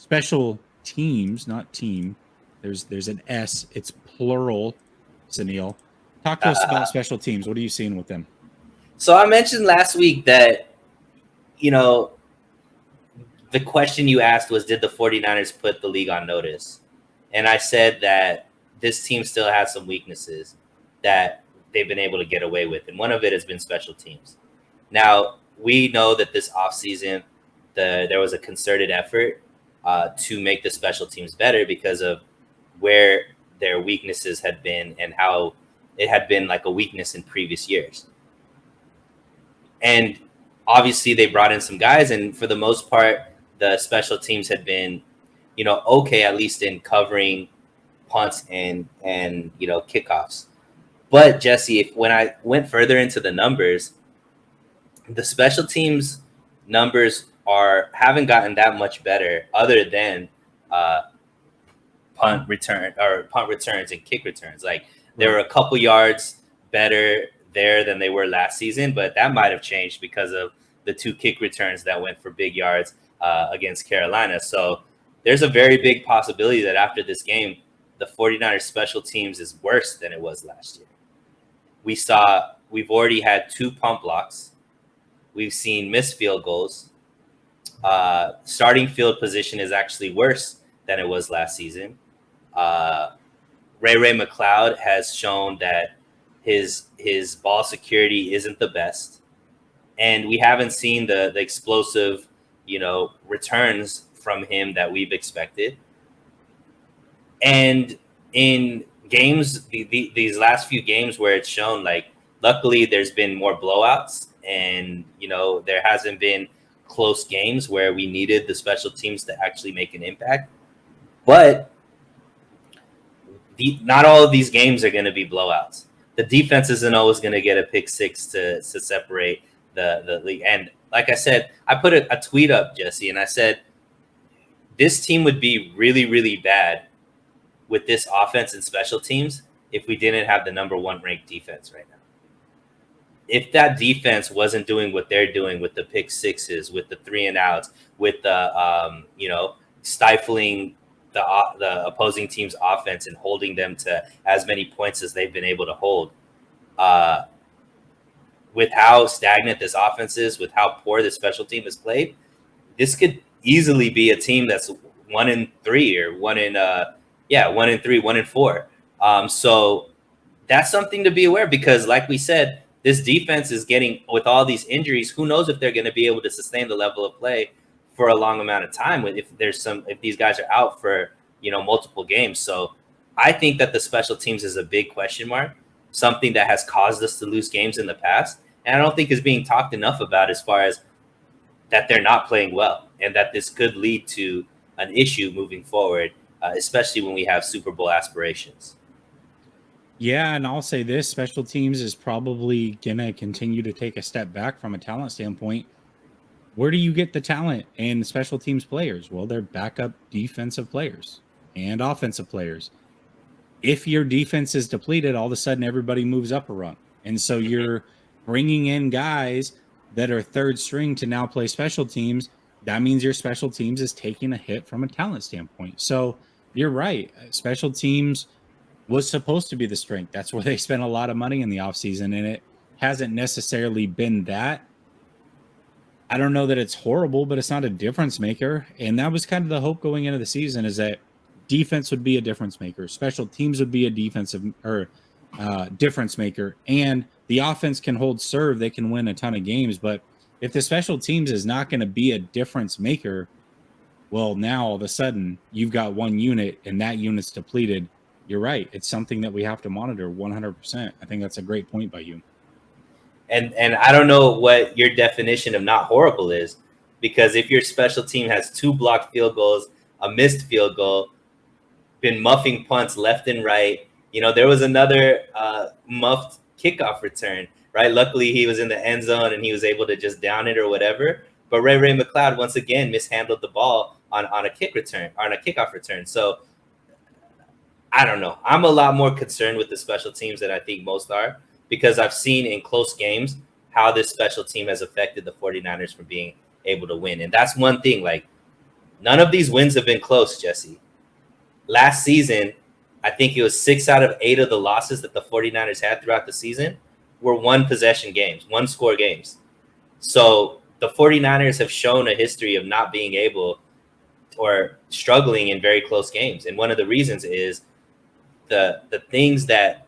special teams, not team. There's an S. It's plural. Sunil, talk to us about special teams. What are you seeing with them? So I mentioned last week that, you know, the question you asked was, did the 49ers put the league on notice? And I said that this team still has some weaknesses that they've been able to get away with. And one of it has been special teams. Now, we know that this offseason, there was a concerted effort to make the special teams better because of where their weaknesses had been and how it had been like a weakness in previous years. And obviously they brought in some guys, and for the most part, the special teams had been, okay, at least in covering punts and kickoffs. But Jesse, when I went further into the numbers, the special teams numbers haven't gotten that much better, other than punt returns and kick returns. Like, there were a couple yards better there than they were last season, but that might have changed because of the 2 kick returns that went for big yards against Carolina. So there's a very big possibility that after this game, the 49ers special teams is worse than it was last year. We've already had 2 punt blocks. We've seen missed field goals. Starting field position is actually worse than it was last season. Ray McCloud has shown that his ball security isn't the best, and we haven't seen the explosive, returns from him that we've expected. And in games, these last few games where it's shown, like, luckily there's been more blowouts, and there hasn't been close games where we needed the special teams to actually make an impact. But not all of these games are going to be blowouts. The defense isn't always going to get a pick six to separate the league. And like I said, I put a tweet up, Jesse, and I said, this team would be really, really bad with this offense and special teams if we didn't have the number 1 ranked defense right now. If that defense wasn't doing what they're doing with the pick sixes, with the 3 and outs, with the stifling the opposing team's offense and holding them to as many points as they've been able to hold, with how stagnant this offense is, with how poor the special team has played, this could easily be a team that's 1-3 or 1-3, 1-4. So that's something to be aware, because like we said, this defense is getting, with all these injuries, who knows if they're going to be able to sustain the level of play for a long amount of time if these guys are out for, multiple games. So I think that the special teams is a big question mark, something that has caused us to lose games in the past. And I don't think is being talked enough about, as far as that they're not playing well, and that this could lead to an issue moving forward, especially when we have Super Bowl aspirations. Yeah, and I'll say this, special teams is probably going to continue to take a step back from a talent standpoint. Where do you get the talent and special teams players? Well, they're backup defensive players and offensive players. If your defense is depleted, all of a sudden everybody moves up a rung. And so you're bringing in guys that are third string to now play special teams. That means your special teams is taking a hit from a talent standpoint. So you're right. Special teams was supposed to be the strength. That's where they spent a lot of money in the offseason, and it hasn't necessarily been that. I don't know that it's horrible, but it's not a difference maker. And that was kind of the hope going into the season, is that defense would be a difference maker. Special teams would be a defensive or difference maker. And the offense can hold serve. They can win a ton of games. But if the special teams is not going to be a difference maker, well, now all of a sudden you've got one unit and that unit's depleted. You're right. It's something that we have to monitor 100%. I think that's a great point by you. And I don't know what your definition of not horrible is, because if your special team has 2 blocked field goals, a missed field goal, been muffing punts left and right, there was another muffed kickoff return, right? Luckily, he was in the end zone and he was able to just down it or whatever. But Ray McCloud once again mishandled the ball on a kickoff return. So I don't know. I'm a lot more concerned with the special teams than I think most are, because I've seen in close games how this special team has affected the 49ers from being able to win. And that's one thing, like, None of these wins have been close, Jesse. Last season, I think it was 6 out of 8 of the losses that the 49ers had throughout the season were one possession games, one score games. So the 49ers have shown a history of not being able or struggling in very close games. And one of the reasons is the things that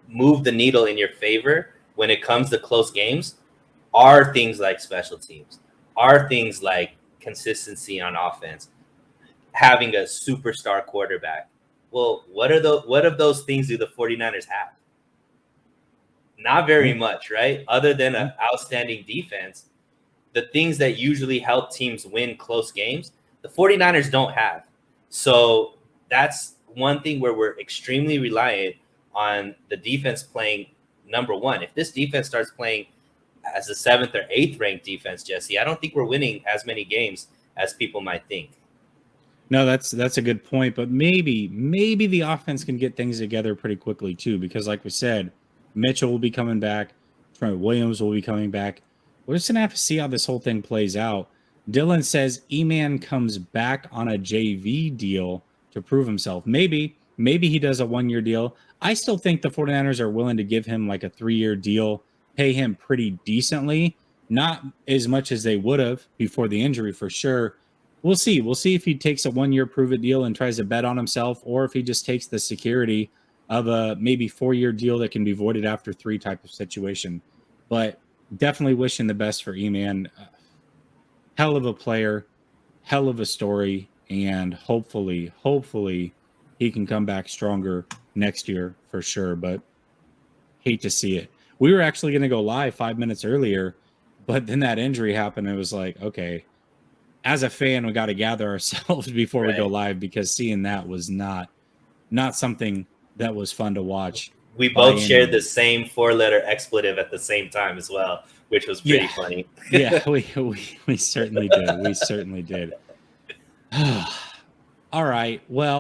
move the needle in your favor when it comes to close games are things like special teams, are things like consistency on offense, having a superstar quarterback. Well, what of those things do the 49ers have? Not very much, right? Other than an outstanding defense, the things that usually help teams win close games, the 49ers don't have. So that's one thing where we're extremely reliant on the defense playing number one. If this defense starts playing as the 7th or 8th ranked defense, Jesse, I don't think we're winning as many games as people might think. No, that's a good point, but maybe the offense can get things together pretty quickly too, because like we said, Mitchell will be coming back, Trent Williams will be coming back. We're just gonna have to see how this whole thing plays out. Dylan says E-Man comes back on a JV deal to prove himself. Maybe he does a 1-year deal. I still think the 49ers are willing to give him like a 3-year deal, pay him pretty decently, not as much as they would have before the injury for sure. We'll see. We'll see if he takes a 1-year prove-it deal and tries to bet on himself, or if he just takes the security of a maybe 4-year deal that can be voided after 3 type of situation. But definitely wishing the best for E-Man. Hell of a player, hell of a story, and hopefully he can come back stronger next year for sure. But hate to see it. We were actually going to go live 5 minutes earlier, but then that injury happened. It was like, okay, as a fan, we got to gather ourselves before we go live, because seeing that was not something that was fun to watch. We both shared the same 4-letter expletive at the same time as well, which was pretty funny. Yeah, we certainly did. We certainly did. All right. Well,